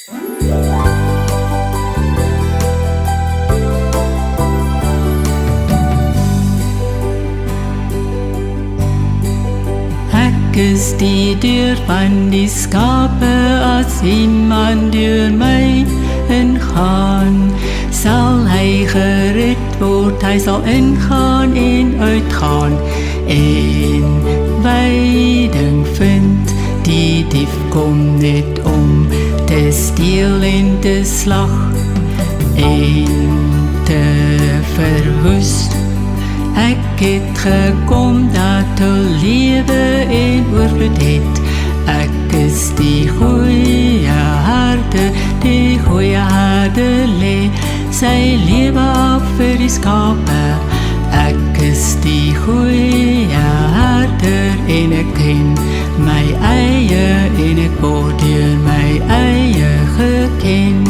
Ek is die deur van die skape, as iemand deur my ingaan, sal hy gered word, hy sal ingaan en uitgaan, en weiding vind. Die dief kom net om te steel en te slag, en te verwoes. Ek het gekom dat hulle lewe en oorvloed het. Ek is die goeie herde, die goeie herde lê sy lewe af vir die skape. Ek is die goeie herder en ek ken my eie en ek word deur my eie geken.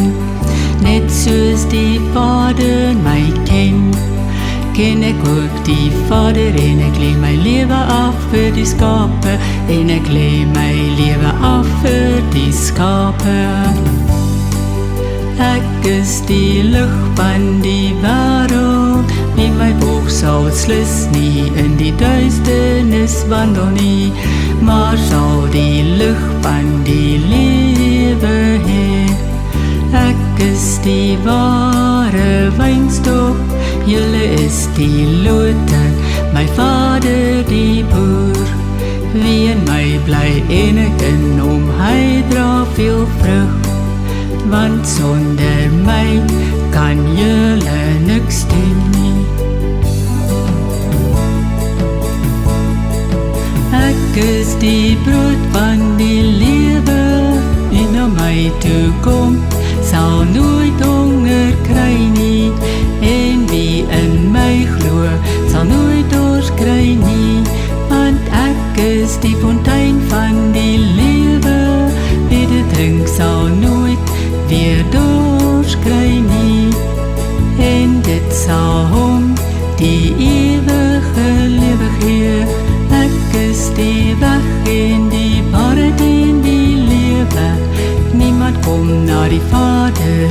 Net soos die Vader my ken, ken ek ook die Vader en ek lê my lewe af vir die skape, en ek lê my lewe af vir die skape. Ek is die lig van die wêreld, wie my volg sal beslis nie in die duisternis wandel nie, maar sal die lig van die lewe hê. Ek is die ware wynstok, julle is die lote, my Vader die boer. Wie in my bly en ek in hom, hy dra veel vrug, want sonder my kan julle niks doen nie. Ek is die brood van die lewe, wie na my toe kom, sal nooit honger kry nie, en wie in my glo, sal nooit dors kry nie, want ek is die fontein van die lewe, wie dit drink sal nooit weer dors kry nie, en dit sal hom die ewige lewe gee. Ek is die weg en die waarheid en die lewe, niemand kom na die Vader